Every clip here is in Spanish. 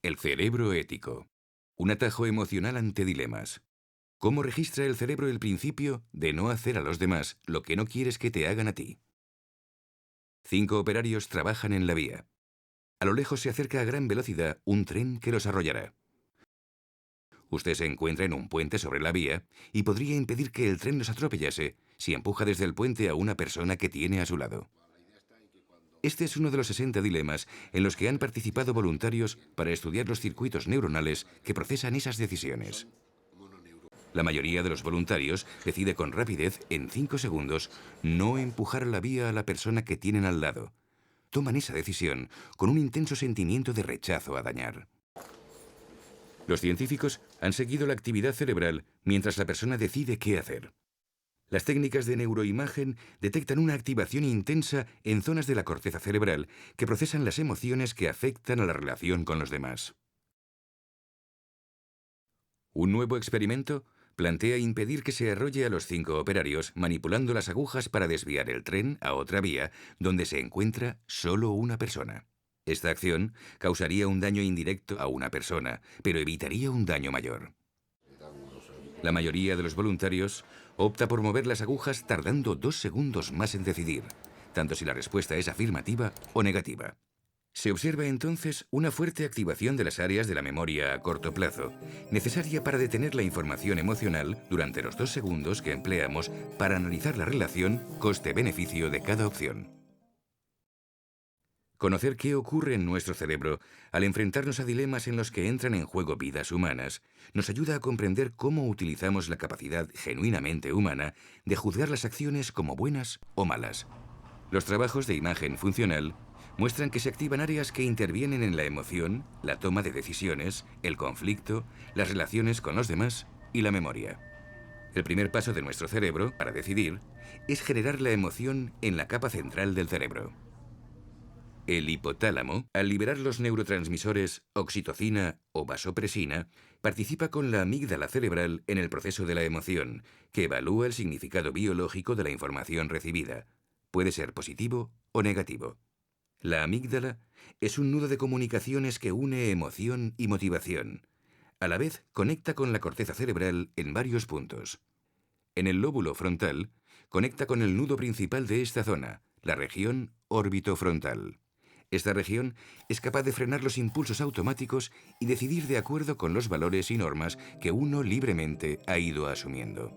El cerebro ético. Un atajo emocional ante dilemas. ¿Cómo registra el cerebro el principio de no hacer a los demás lo que no quieres que te hagan a ti? 5 operarios trabajan en la vía. A lo lejos se acerca a gran velocidad un tren que los arrollará. Usted se encuentra en un puente sobre la vía y podría impedir que el tren los atropellase si empuja desde el puente a una persona que tiene a su lado. Este es uno de los 60 dilemas en los que han participado voluntarios para estudiar los circuitos neuronales que procesan esas decisiones. La mayoría de los voluntarios decide con rapidez, en 5 segundos, no empujar a la vía a la persona que tienen al lado. Toman esa decisión con un intenso sentimiento de rechazo a dañar. Los científicos han seguido la actividad cerebral mientras la persona decide qué hacer. Las técnicas de neuroimagen detectan una activación intensa en zonas de la corteza cerebral que procesan las emociones que afectan a la relación con los demás. Un nuevo experimento plantea impedir que se arrolle a los 5 operarios manipulando las agujas para desviar el tren a otra vía donde se encuentra solo una persona. Esta acción causaría un daño indirecto a una persona, pero evitaría un daño mayor. La mayoría de los voluntarios opta por mover las agujas tardando 2 segundos más en decidir, tanto si la respuesta es afirmativa o negativa. Se observa entonces una fuerte activación de las áreas de la memoria a corto plazo, necesaria para detener la información emocional durante los 2 segundos que empleamos para analizar la relación coste-beneficio de cada opción. Conocer qué ocurre en nuestro cerebro al enfrentarnos a dilemas en los que entran en juego vidas humanas nos ayuda a comprender cómo utilizamos la capacidad genuinamente humana de juzgar las acciones como buenas o malas. Los trabajos de imagen funcional muestran que se activan áreas que intervienen en la emoción, la toma de decisiones, el conflicto, las relaciones con los demás y la memoria. El primer paso de nuestro cerebro, para decidir, es generar la emoción en la capa central del cerebro. El hipotálamo, al liberar los neurotransmisores oxitocina o vasopresina, participa con la amígdala cerebral en el proceso de la emoción, que evalúa el significado biológico de la información recibida. Puede ser positivo o negativo. La amígdala es un nudo de comunicaciones que une emoción y motivación. A la vez, conecta con la corteza cerebral en varios puntos. En el lóbulo frontal, conecta con el nudo principal de esta zona, la región órbitofrontal. Esta región es capaz de frenar los impulsos automáticos y decidir de acuerdo con los valores y normas que uno libremente ha ido asumiendo.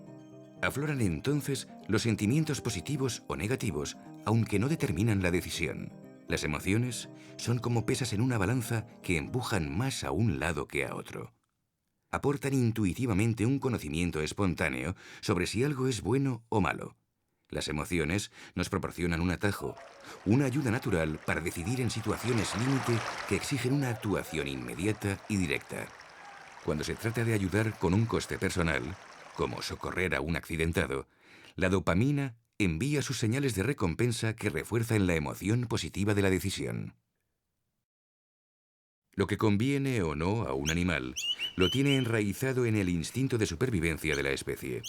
Afloran entonces los sentimientos positivos o negativos, aunque no determinan la decisión. Las emociones son como pesas en una balanza que empujan más a un lado que a otro. Aportan intuitivamente un conocimiento espontáneo sobre si algo es bueno o malo. Las emociones nos proporcionan un atajo, una ayuda natural para decidir en situaciones límite que exigen una actuación inmediata y directa. Cuando se trata de ayudar con un coste personal, como socorrer a un accidentado, la dopamina envía sus señales de recompensa que refuerzan la emoción positiva de la decisión. Lo que conviene o no a un animal lo tiene enraizado en el instinto de supervivencia de la especie.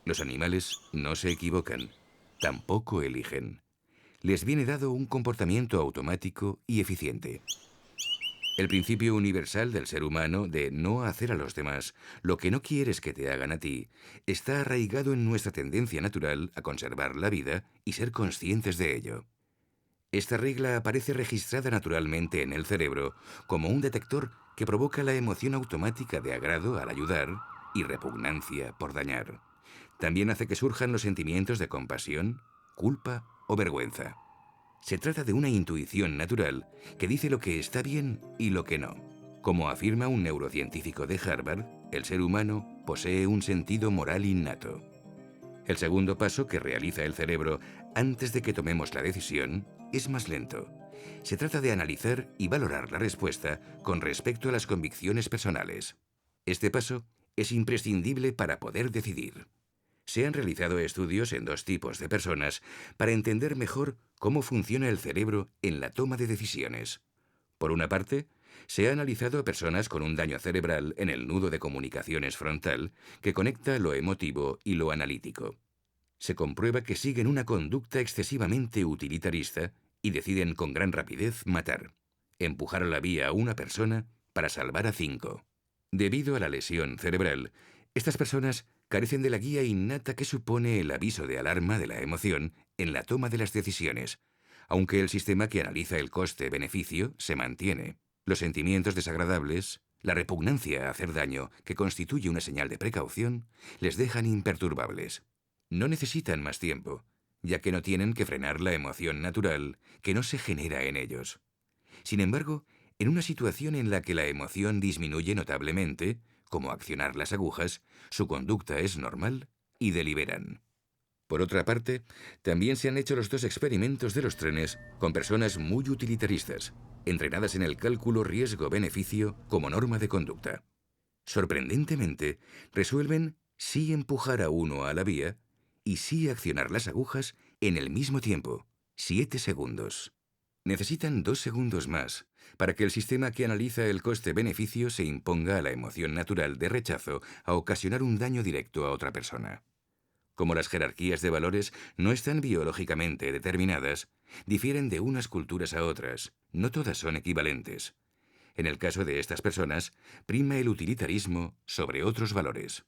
Los animales no se equivocan, tampoco eligen. Les viene dado un comportamiento automático y eficiente. El principio universal del ser humano de no hacer a los demás lo que no quieres que te hagan a ti está arraigado en nuestra tendencia natural a conservar la vida y ser conscientes de ello. Esta regla aparece registrada naturalmente en el cerebro como un detector que provoca la emoción automática de agrado al ayudar y repugnancia por dañar. También hace que surjan los sentimientos de compasión, culpa o vergüenza. Se trata de una intuición natural que dice lo que está bien y lo que no. Como afirma un neurocientífico de Harvard, el ser humano posee un sentido moral innato. El segundo paso que realiza el cerebro antes de que tomemos la decisión es más lento. Se trata de analizar y valorar la respuesta con respecto a las convicciones personales. Este paso es imprescindible para poder decidir. Se han realizado estudios en 2 tipos de personas para entender mejor cómo funciona el cerebro en la toma de decisiones. Por una parte, se ha analizado a personas con un daño cerebral en el nudo de comunicaciones frontal que conecta lo emotivo y lo analítico. Se comprueba que siguen una conducta excesivamente utilitarista y deciden con gran rapidez matar, empujar a la vía a una persona para salvar a 5. Debido a la lesión cerebral, estas personas carecen de la guía innata que supone el aviso de alarma de la emoción en la toma de las decisiones, aunque el sistema que analiza el coste-beneficio se mantiene. Los sentimientos desagradables, la repugnancia a hacer daño, que constituye una señal de precaución, les dejan imperturbables. No necesitan más tiempo, ya que no tienen que frenar la emoción natural que no se genera en ellos. Sin embargo, en una situación en la que la emoción disminuye notablemente, como accionar las agujas, su conducta es normal y deliberan. Por otra parte, también se han hecho los dos experimentos de los trenes con personas muy utilitaristas, entrenadas en el cálculo riesgo-beneficio como norma de conducta. Sorprendentemente, resuelven sí empujar a uno a la vía y sí accionar las agujas en el mismo tiempo, 7 segundos. Necesitan 2 segundos más para que el sistema que analiza el coste-beneficio se imponga a la emoción natural de rechazo a ocasionar un daño directo a otra persona. Como las jerarquías de valores no están biológicamente determinadas, difieren de unas culturas a otras, no todas son equivalentes. En el caso de estas personas, prima el utilitarismo sobre otros valores.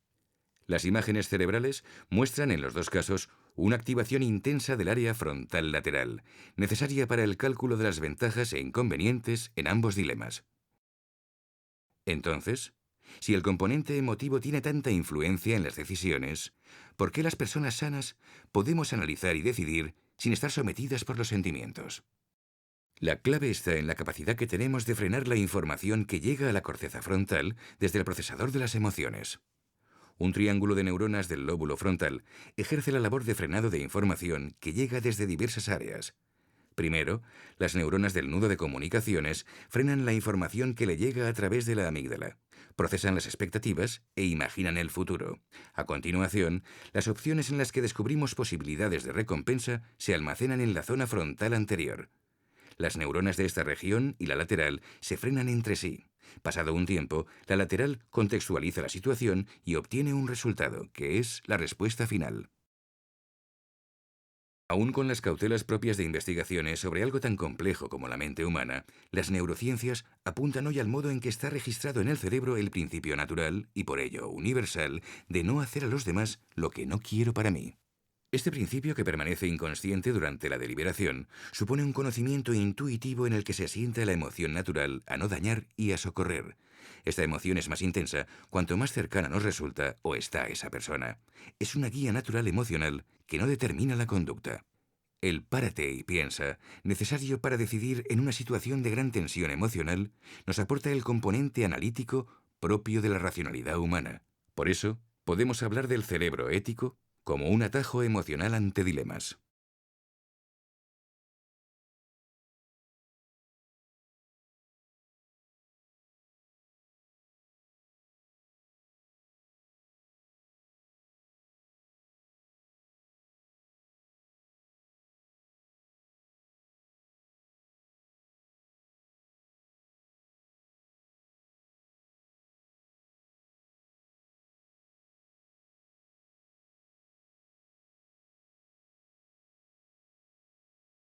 Las imágenes cerebrales muestran en los dos casos una activación intensa del área frontal lateral, necesaria para el cálculo de las ventajas e inconvenientes en ambos dilemas. Entonces, si el componente emotivo tiene tanta influencia en las decisiones, ¿por qué las personas sanas podemos analizar y decidir sin estar sometidas por los sentimientos? La clave está en la capacidad que tenemos de frenar la información que llega a la corteza frontal desde el procesador de las emociones. Un triángulo de neuronas del lóbulo frontal ejerce la labor de frenado de información que llega desde diversas áreas. Primero, las neuronas del nudo de comunicaciones frenan la información que le llega a través de la amígdala, procesan las expectativas e imaginan el futuro. A continuación, las opciones en las que descubrimos posibilidades de recompensa se almacenan en la zona frontal anterior. Las neuronas de esta región y la lateral se frenan entre sí. Pasado un tiempo, la lateral contextualiza la situación y obtiene un resultado, que es la respuesta final. Aún con las cautelas propias de investigaciones sobre algo tan complejo como la mente humana, las neurociencias apuntan hoy al modo en que está registrado en el cerebro el principio natural, y por ello universal, de no hacer a los demás lo que no quiero para mí. Este principio, que permanece inconsciente durante la deliberación, supone un conocimiento intuitivo en el que se asienta la emoción natural a no dañar y a socorrer. Esta emoción es más intensa cuanto más cercana nos resulta o está esa persona. Es una guía natural emocional que no determina la conducta. El párate y piensa, necesario para decidir en una situación de gran tensión emocional, nos aporta el componente analítico propio de la racionalidad humana. Por eso, podemos hablar del cerebro ético como un atajo emocional ante dilemas.